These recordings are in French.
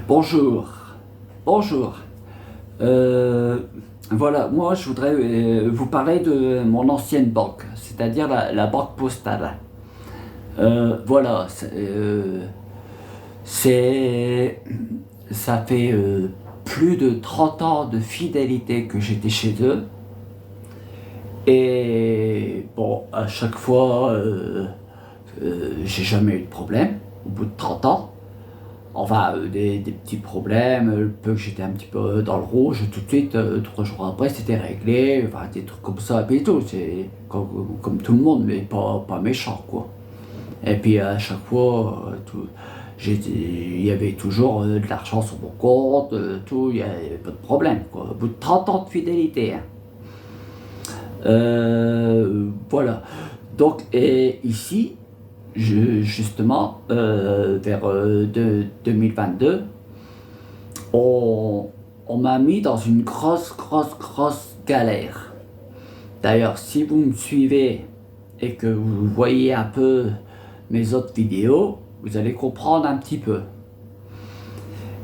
Bonjour, bonjour. Euh, voilà, moi je voudrais vous parler de mon ancienne banque, c'est-à-dire la banque postale. Voilà, c'est- ça fait plus de 30 ans de fidélité que j'étais chez eux. Et bon, à chaque fois, j'ai jamais eu de problème au bout de 30 ans. Enfin, des petits problèmes, le peu que j'étais un petit peu dans le rouge, tout de suite, 3 jours après, c'était réglé, enfin, des trucs comme ça, et puis tout, c'est comme tout le monde, mais pas méchant, quoi. Et puis à chaque fois, il y avait toujours de l'argent sur mon compte, tout, il n'y avait pas de problème, quoi. Au bout de 30 ans de fidélité, hein. Voilà. Donc, et ici, justement, vers 2022, on, on m'a mis dans une grosse galère. D'ailleurs, si vous me suivez et que vous voyez un peu mes autres vidéos, vous allez comprendre un petit peu.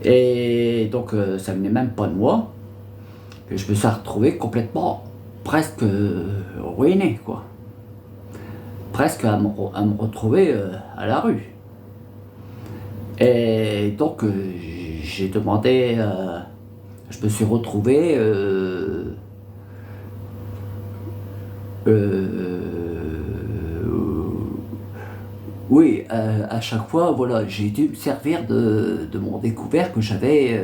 Et donc, ça venait même pas de moi, que je me suis retrouvé complètement, presque ruiné, quoi. Presque à me retrouver à la rue. Et donc, j'ai demandé, je me suis retrouvé, oui, à chaque fois, voilà, j'ai dû me servir de mon découvert que j'avais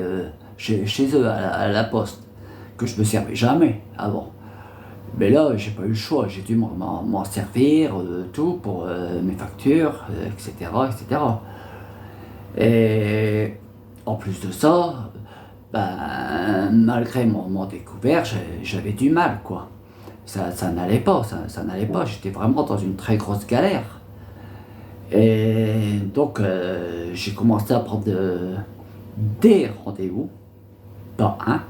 chez eux, à la poste, que je me servais jamais avant. Mais là, j'ai pas eu le choix, j'ai dû m'en servir, tout, pour mes factures, etc., etc. Et en plus de ça, ben, malgré mon découvert, j'avais du mal, quoi. Ça n'allait pas, ça n'allait pas. J'étais vraiment dans une très grosse galère. Et donc, j'ai commencé à prendre des rendez-vous, pas un.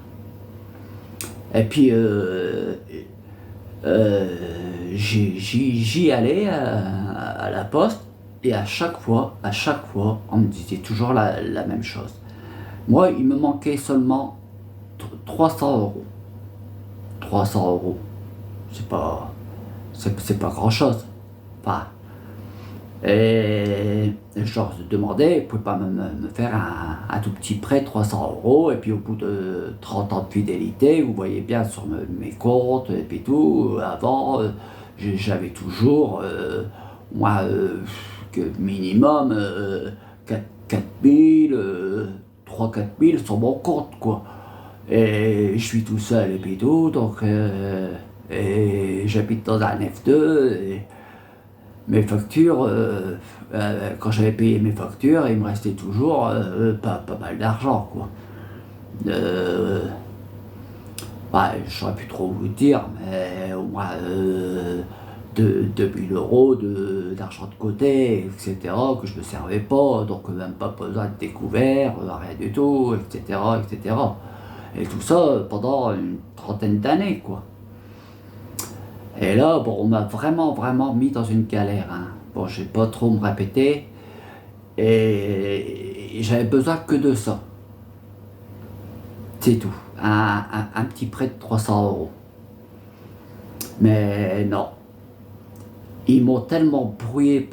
Et puis, j'y allais à la poste. Et à chaque fois, on me disait toujours la même chose. Moi, il me manquait seulement 300 euros. 300 euros, c'est pas, c'est pas grand-chose. Enfin, et je leur demandais, vous pouvez pas me faire un tout petit prêt de 300 euros, et puis au bout de 30 ans de fidélité, vous voyez bien sur mes comptes, et puis tout, avant, j'avais toujours, moi, que minimum 4 000, 3 4 000 sur mon compte, quoi. Et je suis tout seul, et puis tout, donc, et j'habite dans un F2, et mes factures, quand j'avais payé mes factures, il me restait toujours pas mal d'argent, quoi. Euh, ouais, je saurais plus trop vous dire, mais au moins 2000 euros d'argent de côté, etc., que je ne me servais pas, donc même pas besoin de découvert, rien du tout, etc., etc. Et tout ça pendant une trentaine d'années, quoi. Et là, bon, on m'a vraiment mis dans une galère, hein. Bon, je vais pas trop me répéter, et j'avais besoin que de ça. C'est tout. Un petit prêt de 300 euros. Mais non. Ils m'ont tellement brouillé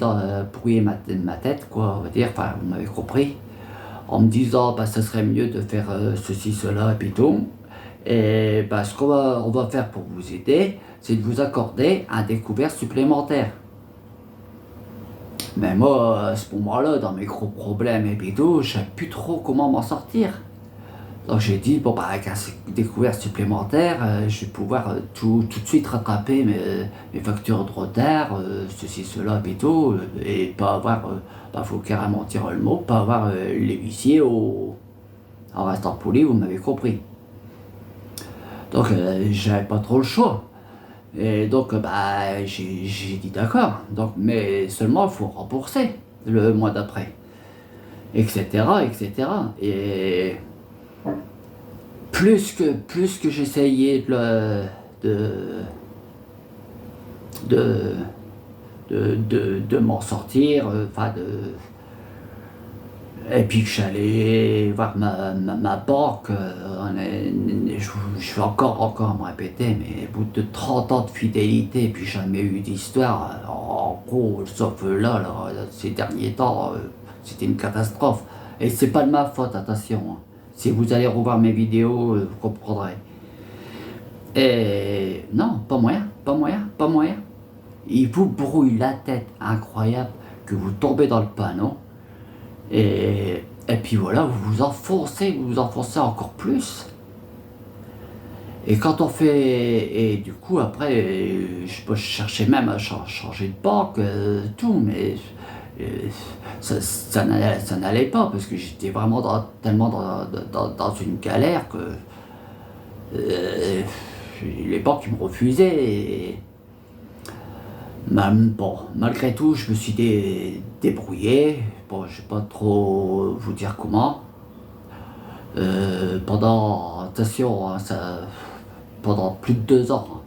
ma tête, quoi, on va dire, enfin, vous m'avez compris, en me disant, bah, ça serait mieux de faire ceci, cela, et puis tout. Et bah, ce on va faire pour vous aider, c'est de vous accorder un découvert supplémentaire. Mais moi, à ce moment-là, dans mes gros problèmes et puis tout, je savais plus trop comment m'en sortir. Donc j'ai dit, bon, bah, avec un découvert supplémentaire, je vais pouvoir tout de suite rattraper mes factures de retard, ceci, cela, et tout, et pas avoir, bah, faut carrément dire le mot, pas avoir les huissiers en restant poli, vous m'avez compris. Donc j'avais pas trop le choix. Et donc bah, j'ai dit d'accord, donc, mais seulement il faut rembourser le mois d'après, etc., etc. Et plus que j'essayais de, de m'en sortir, enfin Et puis que j'allais voir ma banque, je vais encore me répéter, mais au bout de 30 ans de fidélité, puis jamais eu d'histoire, en gros, sauf là, ces derniers temps, c'était une catastrophe. Et c'est pas de ma faute, attention, hein. Si vous allez revoir mes vidéos, vous comprendrez. Et non, pas moyen, pas moyen, pas moyen. Il vous brouille la tête incroyable que vous tombez dans le panneau. Et puis voilà, vous vous enfoncez encore plus. Et quand on fait... Et du coup, après, je cherchais même à changer de banque, tout, mais euh, ça n'allait pas, parce que j'étais vraiment tellement dans une galère que euh, les banques ils me refusaient. Et bon, malgré tout, je me suis débrouillé. Bon, je vais pas trop vous dire comment. Attention, hein, pendant plus de 2 ans, hein,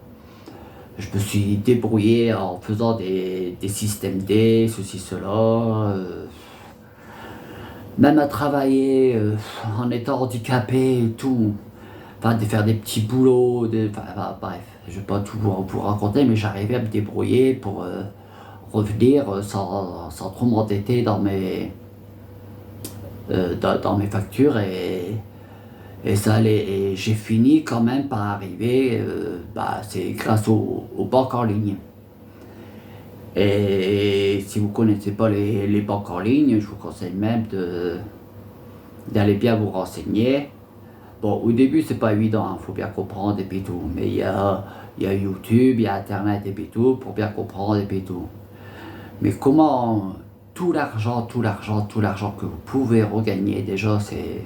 je me suis débrouillé en faisant des systèmes D, ceci, cela, même à travailler en étant handicapé et tout, enfin de faire des petits boulots, enfin, bref, je vais pas tout vous raconter, mais j'arrivais à me débrouiller pour revenir sans trop m'entêter dans mes factures et ça allait, et j'ai fini quand même par arriver, c'est grâce aux banques en ligne. Et si vous ne connaissez pas les banques en ligne, je vous conseille même d'aller bien vous renseigner. Bon, au début, c'est pas évident, faut bien comprendre et puis tout. Mais il y a YouTube, il y a Internet et puis tout, pour bien comprendre et puis tout. Mais comment tout l'argent que vous pouvez regagner, déjà, c'est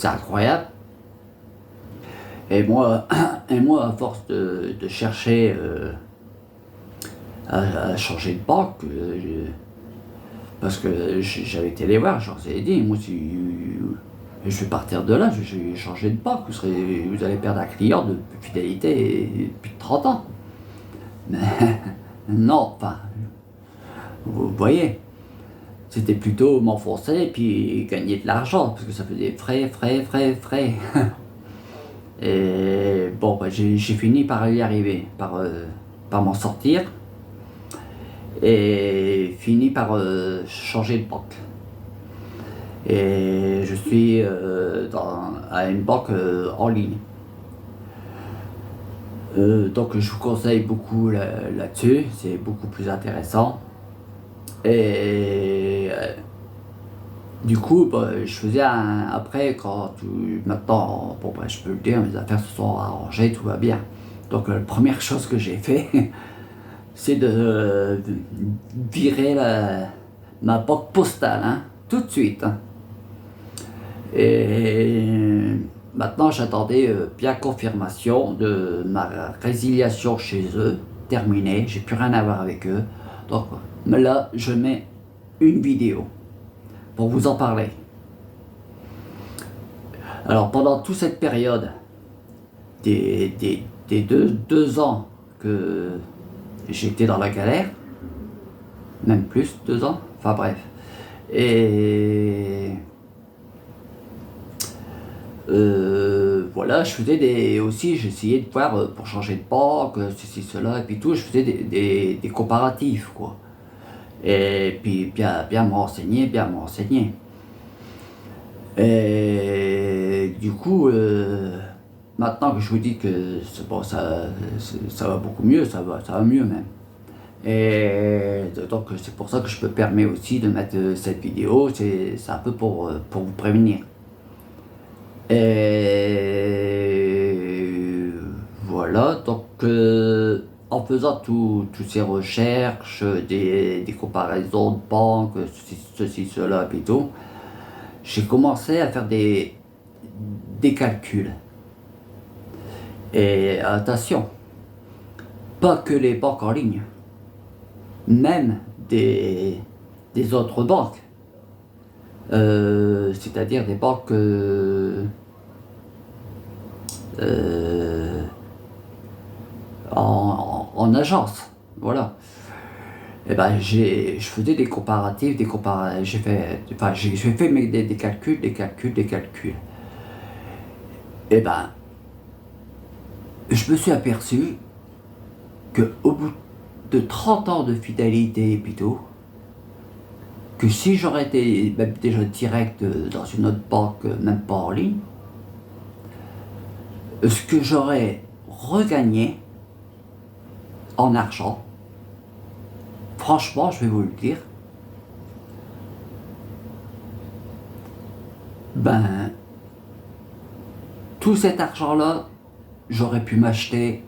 incroyable. Et moi, à force de chercher à changer de banque, parce que j'avais été les voir, je leur ai dit, moi si je vais partir de là, je vais changer de banque, vous allez perdre un client de fidélité depuis 30 ans. Mais non, enfin, vous voyez, c'était plutôt m'enfoncer et puis gagner de l'argent, parce que ça faisait frais. Et bon, j'ai fini par y arriver, par m'en sortir, et fini par changer de banque. Et je suis à une banque en ligne. Donc je vous conseille beaucoup là-dessus, c'est beaucoup plus intéressant. Et du coup, je faisais après, maintenant, bon, je peux le dire, mes affaires se sont arrangées, tout va bien. Donc la première chose que j'ai fait, c'est de virer ma banque postale, hein, tout de suite, hein. Et maintenant, j'attendais bien confirmation de ma résiliation chez eux, terminée, j'ai plus rien à voir avec eux. Donc là, je mets une vidéo pour vous en parler. Alors pendant toute cette période, des 2 ans que j'étais dans la galère, même plus, 2 ans, enfin bref, et voilà, je faisais aussi, j'essayais de voir pour changer de banque, ceci, cela, et puis tout, je faisais des comparatifs, quoi. Et puis bien me renseigner, Et du coup, maintenant que je vous dis que bon, ça va beaucoup mieux, ça va mieux même. Et donc c'est pour ça que je me permets aussi de mettre cette vidéo, c'est un peu pour vous prévenir. Et voilà, donc en faisant toutes ces recherches, des comparaisons de banques, ceci, cela, et tout, j'ai commencé à faire des calculs. Et attention, pas que les banques en ligne, même des autres banques, c'est-à-dire des banques en agence, voilà. Et ben je faisais des comparatifs, j'ai fait des calculs, des calculs, des calculs. Et ben je me suis aperçu que au bout de 30 ans de fidélité plutôt, que si j'aurais été même déjà direct dans une autre banque, même pas en ligne, ce que j'aurais regagné en argent, franchement, je vais vous le dire, ben, tout cet argent-là, j'aurais pu m'acheter,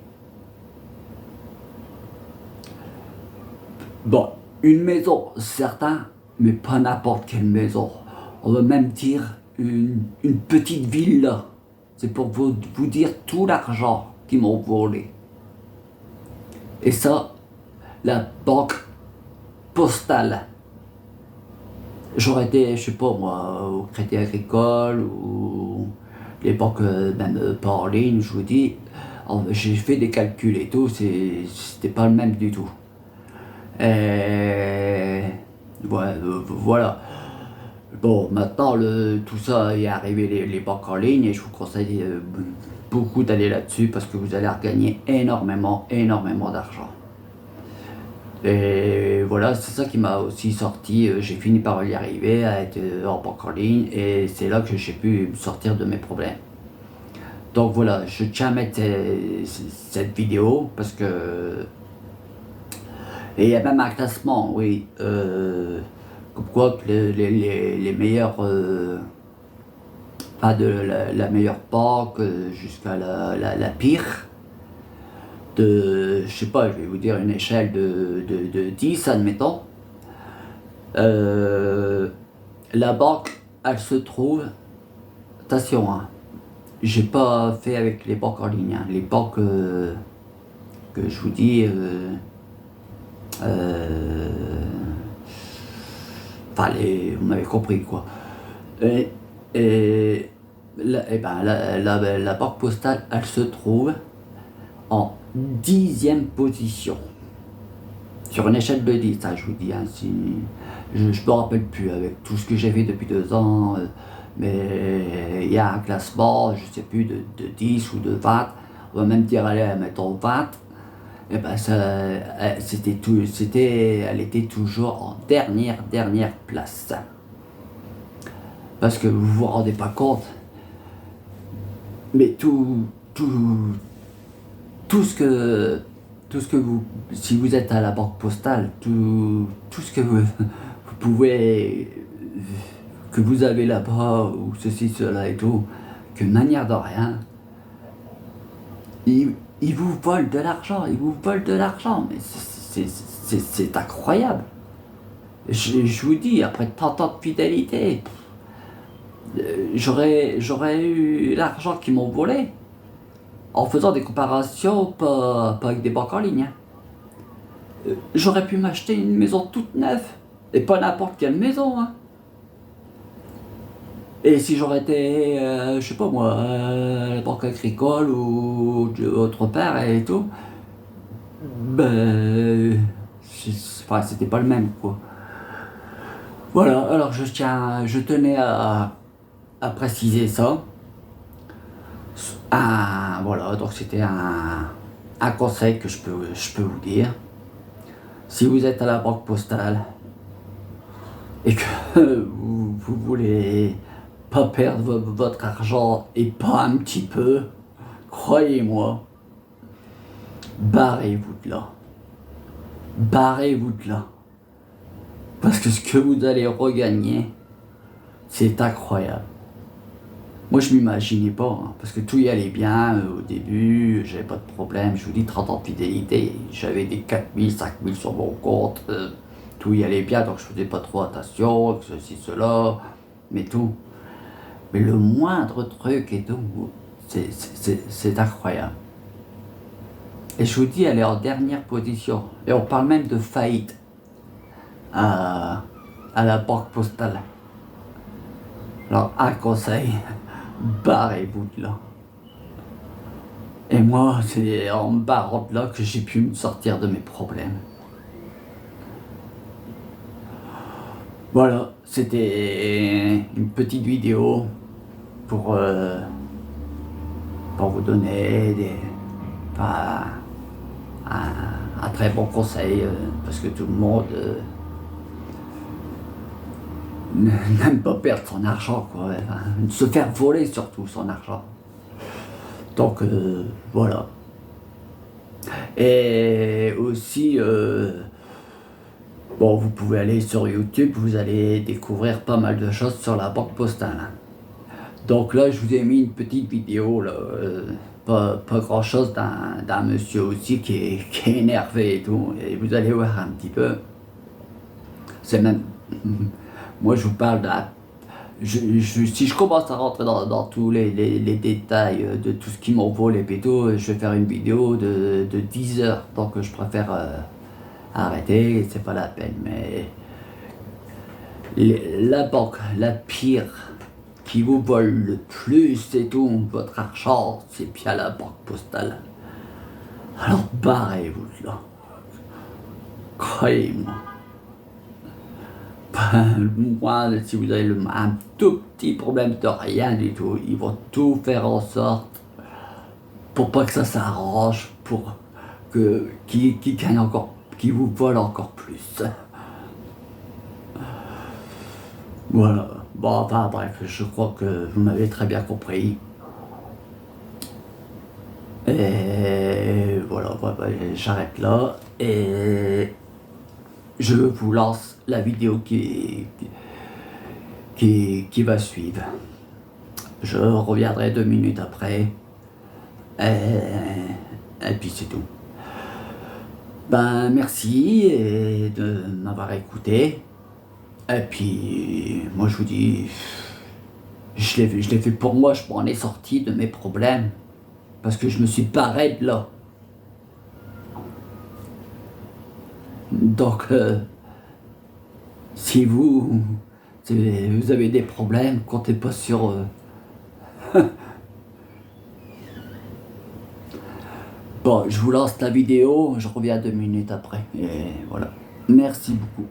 bon, une maison, certain, mais pas n'importe quelle maison. On va même dire une petite villa. C'est pour vous dire tout l'argent qu'ils m'ont volé. Et ça, la banque postale. J'aurais été, je sais pas moi, au Crédit Agricole ou les banques même pas en ligne, je vous dis, j'ai fait des calculs et tout, c'était pas le même du tout. Et ouais, voilà. Bon, maintenant tout ça est arrivé les banques en ligne et je vous conseille beaucoup d'aller là-dessus parce que vous allez regagner énormément, énormément d'argent. Et voilà, c'est ça qui m'a aussi sorti, j'ai fini par y arriver à être en banque en ligne et c'est là que j'ai pu me sortir de mes problèmes. Donc voilà, je tiens à mettre cette vidéo parce que... Et il y a même un classement, oui, comme quoi que les meilleurs... pas de la meilleure banque jusqu'à la pire. Je sais pas, je vais vous dire une échelle de 10, admettons. La banque, elle se trouve, attention, hein, j'ai pas fait avec les banques en ligne, hein, les banques que je vous dis, enfin, vous m'avez compris quoi. Et, et, la banque postale, elle se trouve en 10e position. Sur une échelle de 10, ça je vous dis, hein, je ne me rappelle plus avec tout ce que j'ai fait depuis 2 ans, mais il y a un classement, je ne sais plus, de 10 ou de 20, on va même dire, allez, mettons 20, et ben elle était toujours en dernière place. Parce que vous vous rendez pas compte, mais tout ce que vous, si vous êtes à la banque postale, tout ce que vous pouvez, que vous avez là-bas, ou ceci, cela et tout, que de manière de rien, ils vous volent de l'argent, mais c'est incroyable. Je vous dis, après 30 ans de fidélité, j'aurais eu l'argent qu'ils m'ont volé, en faisant des comparations, pas avec des banques en ligne. Hein. J'aurais pu m'acheter une maison toute neuve, et pas n'importe quelle maison. Hein. Et si j'aurais été, je sais pas moi, à la banque agricole ou autre part et tout, ben, enfin, c'était pas le même quoi. Voilà, alors je tenais à préciser ça. Voilà, donc c'était un conseil que je peux vous dire. Si vous êtes à la banque postale et que vous voulez pas perdre votre argent et pas un petit peu, croyez-moi, barrez-vous de là. Barrez-vous de là. Parce que ce que vous allez regagner, c'est incroyable. Moi, je m'imaginais pas, hein, parce que tout y allait bien au début, j'avais pas de problème. Je vous dis, 30 ans de fidélité, j'avais des 4000, 5000 sur mon compte, tout y allait bien, donc je faisais pas trop attention, ceci, cela, mais tout. Mais le moindre truc et tout, c'est incroyable. Et je vous dis, elle est en dernière position. Et on parle même de faillite à la banque postale. Alors, un conseil, barrez-vous de là. Et moi, c'est en me barrant de là que j'ai pu me sortir de mes problèmes. Voilà, c'était une petite vidéo pour, pour vous donner enfin, un très bon conseil, parce que tout le monde n'aime pas perdre son argent, quoi. Enfin, se faire voler surtout son argent. Donc voilà. Et aussi, bon, vous pouvez aller sur YouTube, vous allez découvrir pas mal de choses sur la banque postale. Donc là, je vous ai mis une petite vidéo, là, pas grand chose d'un monsieur aussi qui est énervé et tout. Et vous allez voir un petit peu. C'est même. Moi, je vous parle si je commence à rentrer dans tous les détails de tout ce qui m'ont volé et tout, je vais faire une vidéo de 10 heures. Donc je préfère arrêter, c'est pas la peine. Mais la banque, la pire, qui vous vole le plus et tout, votre argent, c'est bien la banque postale. Alors barrez-vous de là. Croyez-moi. Moi, si vous avez un tout petit problème de rien du tout, ils vont tout faire en sorte pour pas que ça s'arrange, pour qu'ils gagnent encore, qu'ils vous volent encore plus. Voilà. Bon, enfin bref, je crois que vous m'avez très bien compris. Et voilà, j'arrête là et je vous lance la vidéo qui va suivre. Je reviendrai 2 minutes après et puis c'est tout. Ben merci de m'avoir écouté. Et puis moi je vous dis, je l'ai fait pour moi, je m'en ai sorti de mes problèmes. Parce que je me suis barré de là. Donc, si vous avez des problèmes, comptez pas sur Bon, je vous lance la vidéo, je reviens 2 minutes après. Et voilà. Merci beaucoup.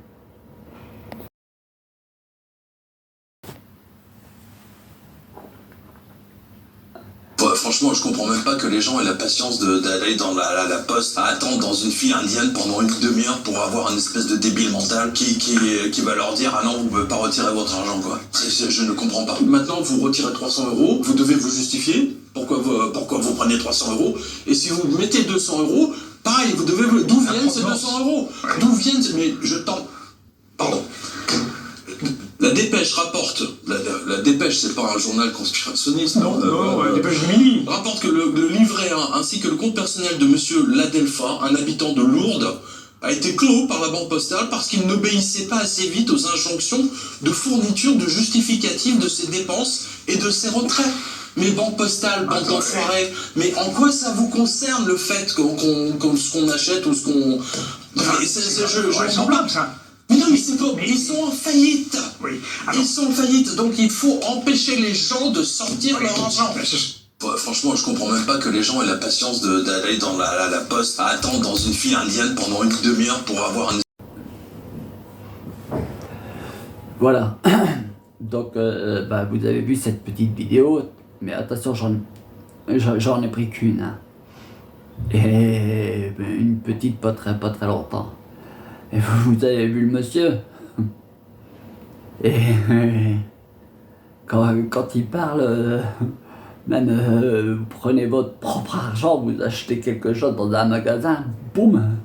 Ouais, franchement, je comprends même pas que les gens aient la patience d'aller dans la poste à attendre dans une file indienne pendant une demi-heure pour avoir un espèce de débile mental qui va leur dire ah non, vous pouvez pas retirer votre argent, quoi. Je ne comprends pas. Maintenant, vous retirez 300 euros, vous devez vous justifier pourquoi vous prenez 300 euros, et si vous mettez 200 euros, pareil, vous devez d'où viennent ces 200 euros, d'où viennent mais je t'en pardon. La Dépêche rapporte, la Dépêche c'est pas un journal conspirationniste, non, la Dépêche du midi, rapporte que le livret A ainsi que le compte personnel de monsieur Ladelfa, un habitant de Lourdes, a été clos par la banque postale parce qu'il n'obéissait pas assez vite aux injonctions de fourniture de justificatifs de ses dépenses et de ses retraits. Mais banque postale, bande d'enfoirés, mais en quoi ça vous concerne le fait ce qu'on achète ou ce qu'on... je comprends ça. Mais non, mais c'est pas... Ils sont en faillite. Oui. Ils sont en faillite, donc il faut empêcher les gens de sortir leur argent. Ouais, franchement, je comprends même pas que les gens aient la patience d'aller dans la poste à attendre dans une file indienne pendant une demi-heure pour avoir un... Voilà. Donc, vous avez vu cette petite vidéo, mais attention, j'en ai pris qu'une. Hein. Et une petite pas très longtemps. Et vous avez vu le monsieur. Et quand il parle, même vous prenez votre propre argent, vous achetez quelque chose dans un magasin, boum,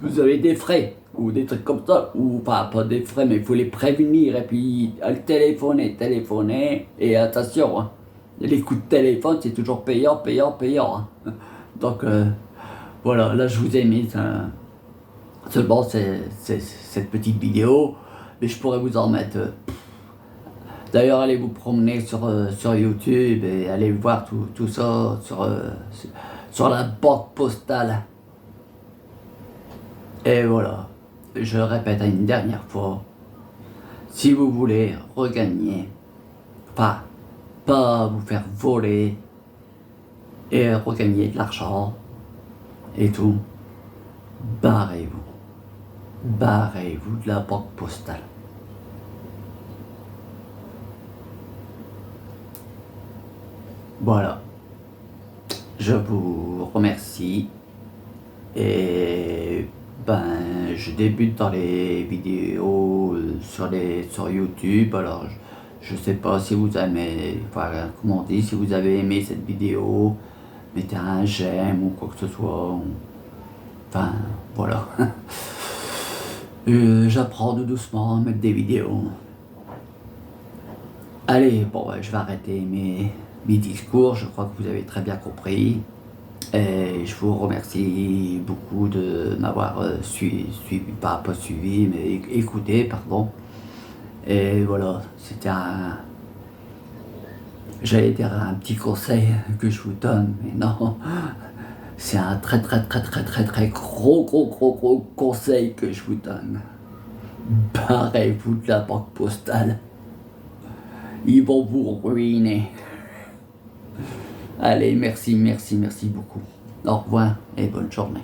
vous avez des frais, ou des trucs comme ça, ou pas des frais, mais il faut les prévenir, et puis téléphoner, et attention, hein, les coups de téléphone, c'est toujours payant. Hein. Donc, voilà, là je vous ai mis seulement cette petite vidéo, mais je pourrais vous en mettre. D'ailleurs, allez vous promener sur YouTube et allez voir tout ça sur la banque postale. Et voilà, je répète une dernière fois, si vous voulez regagner, pas vous faire voler et regagner de l'argent et tout, barrez-vous de la banque postale. Voilà, je vous remercie et ben je débute dans les vidéos sur YouTube. Alors je sais pas si vous aimez, enfin comment on dit, si vous avez aimé cette vidéo, mettez un j'aime ou quoi que ce soit. Enfin voilà. J'apprends tout doucement à mettre des vidéos. Allez, bon, je vais arrêter mes discours, je crois que vous avez très bien compris. Et je vous remercie beaucoup de m'avoir suivi, pas suivi, mais écouté, pardon. Et voilà, c'était j'allais dire un petit conseil que je vous donne, mais non, c'est un très très très très très très gros conseil que je vous donne. Barrez-vous de la banque postale. Ils vont vous ruiner. Allez, merci beaucoup. Au revoir et bonne journée.